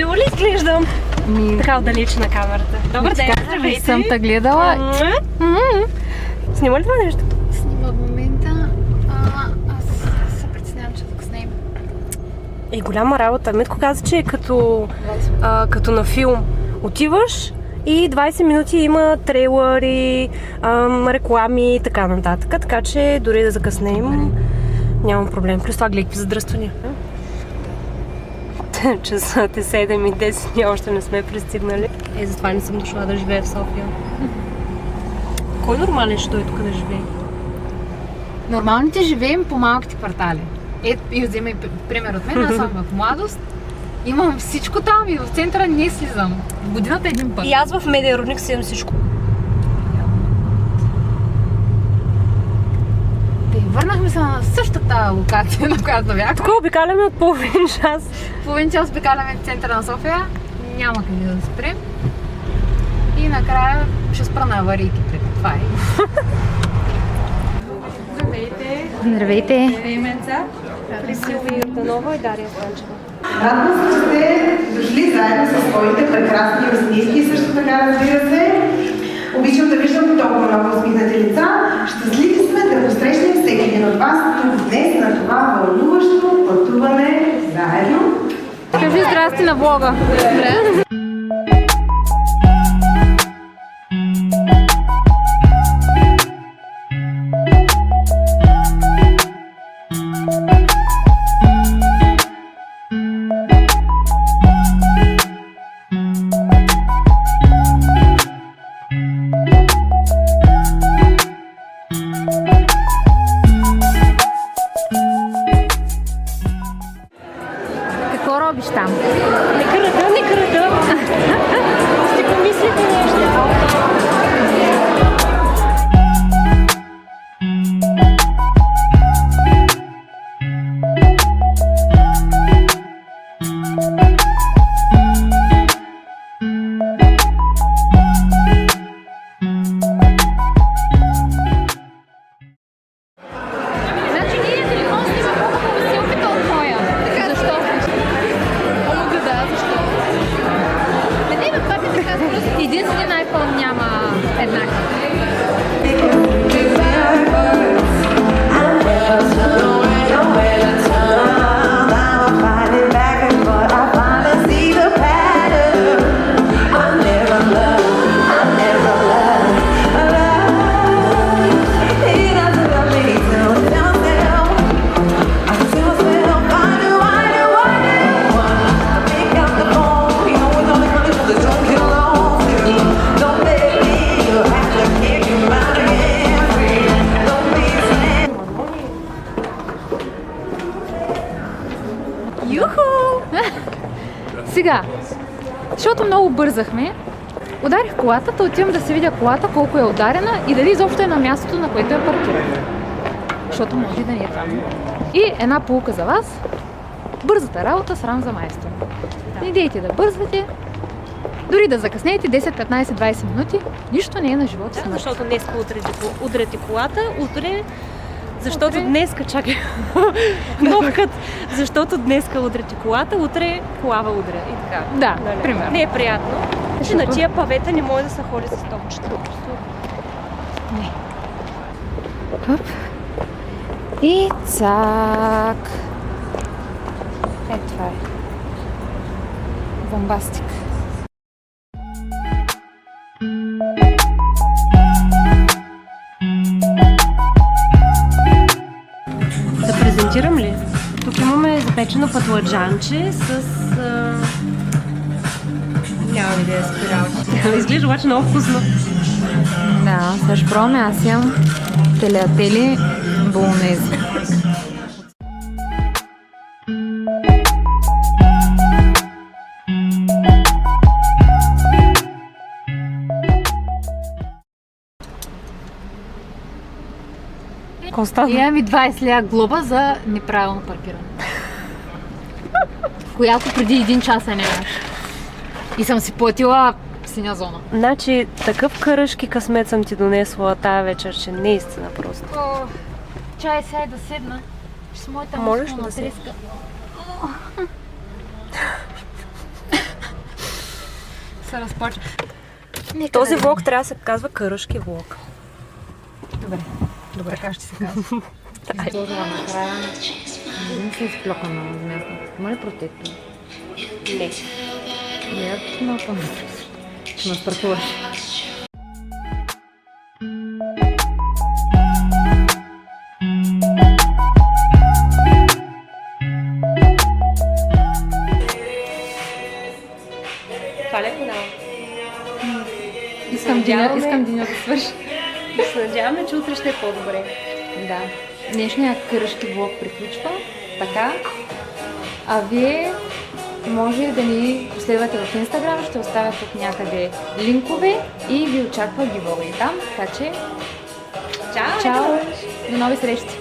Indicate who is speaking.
Speaker 1: Хубаво ли изглеждам? Така отдалеч на камерата. Добър ден, здравейте.
Speaker 2: Съм те гледала.
Speaker 1: Снима ли това нещо?
Speaker 2: Снима в момента. Аз се притеснявам, че тук снема.
Speaker 1: Голяма работа. Митко каза, че е като на филм. Отиваш и 20 минути има трейлъри, реклами и така нататък. Така че дори да закъснеем, нямам проблем. Плюс това гледайки задръствания. Часът е 7 и 10, ние още не сме пристигнали. Затова не съм дошла да живея в София. Кой нормален ще дойде тук да живее?
Speaker 2: Нормалните живеем по малките квартали. Ето, и вземай пример от мен, аз съм в Младост. Имам всичко там и в центъра не слизам. В годината един път.
Speaker 1: И аз в Меден Рудник си имам всичко.
Speaker 2: Върнахме се на същата локация, на която бях.
Speaker 1: Тук обикаляме от половин час.
Speaker 2: Половин час обикаляме центъра на София. Няма къде да спрем. И накрая ще спра на аварийките. Това е.
Speaker 1: Здравейте!
Speaker 2: Здравейте!
Speaker 1: Здравейменца! Присилва Йорданова и Дария Станчева.
Speaker 3: Радвам се, че сте дошли заедно със своите прекрасни русински, също така, разбира се. Обичам да виждам толкова много усмихнати лица. Щастливи сме да посрещнем всеки един от вас тук днес на това вълнуващо пътуване заедно.
Speaker 2: Кажи здрасти на влога! Какво робиш там?
Speaker 1: Не крада! Си помислите нещо.
Speaker 2: Значи ние телефон снимаме хубаво селфита от моя. Защо? Да, защо? Не, това ти така просто единствен iPhone няма еднакъв. Сега, защото много бързахме, ударих колата, да отивам да се видя колата колко е ударена и дали изобщо е на мястото, на което е паркирана. Защото може да не е там. И една поука за вас. Бързата работа, срам за майстор. Не дейте да бързвате. Дори да закъснеете 10, 15, 20 минути, нищо не е на живота си.
Speaker 1: Защото днес удряте колата, защото днеска, чакай, нов хът, защото днеска удряте колата, утре колава удря и така.
Speaker 2: Да, примерно.
Speaker 1: Не е приятно, че на тия павета не може да се ходи с топчета.
Speaker 2: Не. Хоп. И цак. Това е. Бомбастик.
Speaker 1: Да презентирам ли? Тук имаме запечено пътладжанче с... Нямам идея с пиралче. Изглежда обаче много вкусно.
Speaker 2: Да, също пробваме. Аз имам телеатели болонези. Имам и 20 лева глоба за неправилно паркиране. Която преди 1 час нямаш. И съм си платила синя зона.
Speaker 1: Значи, такъв каръшки късмет съм ти донесла тая вечер, че не е истина просто.
Speaker 2: О, чай сега да седна. Ще с моята
Speaker 1: можеш
Speaker 2: мускулна
Speaker 1: да
Speaker 2: треска. се разпочва.
Speaker 1: Този влог трябва да се казва Къръшки влог.
Speaker 2: Добре, така ще се казва. Използвала накрая. Не се изплюка на място. Има ли протектор?
Speaker 1: Не.
Speaker 2: Не, малко по-напред. Ще ме страхуваш.
Speaker 1: Това ли е финал?
Speaker 2: Искам деня да свърши.
Speaker 1: Да се надяваме, че утре ще е по-добре.
Speaker 2: Да. Днешният Къръшки влог приключва. Така. А вие може да ни последвате в Инстаграм. Ще оставя тук някъде линкове и ви очаква гивъуей там. Така че,
Speaker 1: Чао!
Speaker 2: чао! До нови срещи!